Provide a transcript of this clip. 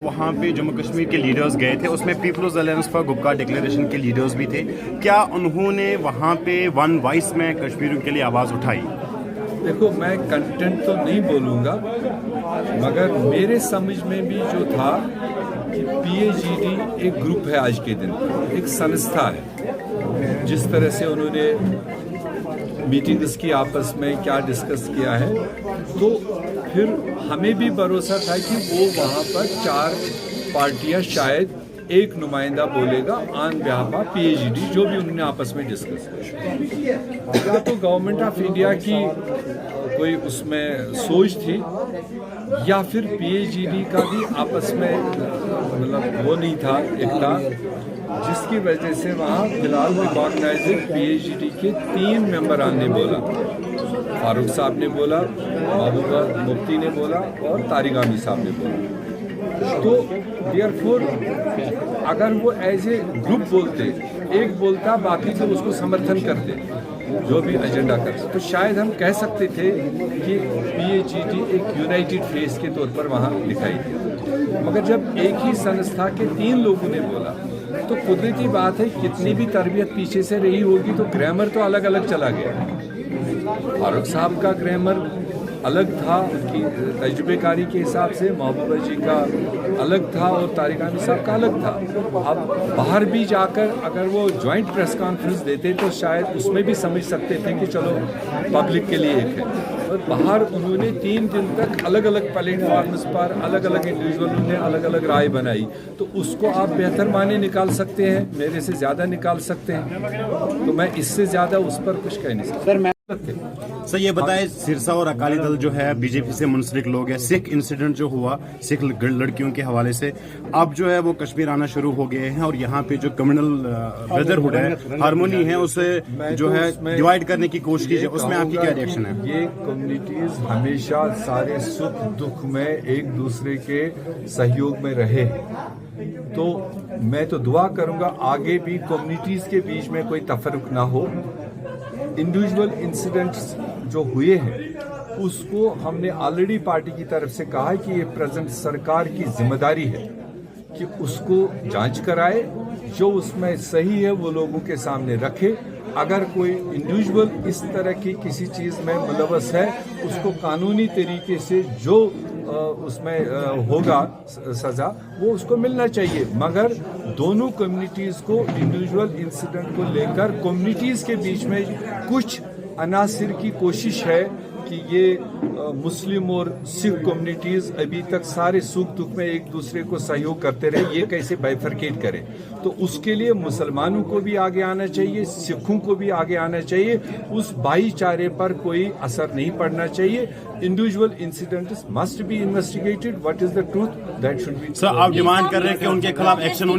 वहाँ पे जम्मू कश्मीर के लीडर्स गए थे, उसमें peoples alliance for Gupkar declaration के लीडर्स भी थे। क्या उन्होंने वहाँ पे वन वॉइस में कश्मीरियों के लिए आवाज़ उठाई? देखो, मैं कंटेंट तो नहीं बोलूँगा, मगर मेरे समझ में भी जो था कि PAGD एक ग्रुप है, आज के दिन एक संस्था है। जिस तरह से उन्होंने मीटिंग्स की आपस में क्या डिस्कस किया है, तो फिर हमें भी भरोसा था कि वो वहाँ पर 4 पार्टियां शायद एक नुमाइंदा बोलेगा ऑन बिहाफ ऑफ PAGD, जो भी उन्होंने आपस में डिस्कस किया। या तो गवर्नमेंट ऑफ इंडिया की कोई उसमें सोच थी, या फिर PAGD का भी आपस में मतलब वो नहीं था एकता, जिसकी वजह से वहाँ फिलहाल रिकॉग्नाइज्ड PAGD के 3 मेंबरान ने बोला। फारूक साहब ने बोला, महबूबा मुफ्ती ने बोला और तारिक आमी साहब ने बोला। तो देयरफॉर अगर वो एज ए ग्रुप बोलते, एक बोलता बाकी तो उसको समर्थन करते, जो भी एजेंडा करते, तो शायद हम कह सकते थे कि PAGD एक यूनाइटेड फेस के तौर पर वहाँ दिखाई दिया। मगर जब एक ही संस्था के 3 लोगों ने बोला, तो कुदरती बात है, कितनी भी तरबियत पीछे से रही होगी तो ग्रामर तो अलग अलग चला गया। फारूक साहब का ग्रामर अलग था कि तजुर्बेकारी के हिसाब से, महबूबा जी का अलग था और तारिक आमी साहब का अलग था। अब बाहर भी जाकर अगर वो जॉइंट प्रेस कॉन्फ्रेंस देते तो शायद उसमें भी समझ सकते थे कि चलो पब्लिक के लिए एक है। और बाहर उन्होंने 3 दिन तक अलग अलग प्लेटफॉर्म्स पर अलग अलग इंडिविजुअल ने अलग अलग राय बनाई, तो उसको आप बेहतर माने निकाल सकते हैं, मेरे से ज़्यादा निकाल सकते हैं, तो मैं इससे ज़्यादा उस पर कुछ कह नहीं सकता। सर ये बताएं, सिरसा और अकाली दल जो है बीजेपी से मुंसलिक लोग हैं, सिख इंसिडेंट जो हुआ सिख लड़कियों के हवाले से, अब जो है वो कश्मीर आना शुरू हो गए हैं और यहाँ पे जो कम्युनल ब्रदरहुड है, हारमोनी है, उसे जो है डिवाइड करने की कोशिश कीजिए, उसमें आपकी क्या रिएक्शन है? ये कम्युनिटीज हमेशा सारे सुख दुख में एक दूसरे के सहयोग में रहे, तो मैं तो दुआ करूंगा आगे भी कम्युनिटीज के बीच में कोई तफर्रुक ना हो। इंडिविजुअल इंसिडेंट्स जो हुए हैं उसको हमने ऑलरेडी पार्टी की तरफ से कहा है कि ये प्रेजेंट सरकार की जिम्मेदारी है कि उसको जांच कराए, जो उसमें सही है वो लोगों के सामने रखे। अगर कोई इंडिविजुअल इस तरह की किसी चीज़ में मुलव्वस है, उसको कानूनी तरीके से जो उसमें होगा सज़ा, वो उसको मिलना चाहिए। मगर दोनों कम्युनिटीज़ को इंडिविजुअल इंसिडेंट को लेकर कम्युनिटीज़ के बीच में कुछ अनासिर की कोशिश है कि ये मुस्लिम और सिख कम्युनिटीज़ अभी तक सारे सुख दुख में एक दूसरे को सहयोग करते रहे, ये कैसे बाइफरकेट करें। तो उसके लिए मुसलमानों को भी आगे आना चाहिए, सिखों को भी आगे आना चाहिए, उस भाईचारे पर कोई असर नहीं पड़ना चाहिए। Individual incidents must be investigated, what is the truth that should be. Sir आप डिमांड कर रहे हैं कि उनके खिलाफ एक्शन होनी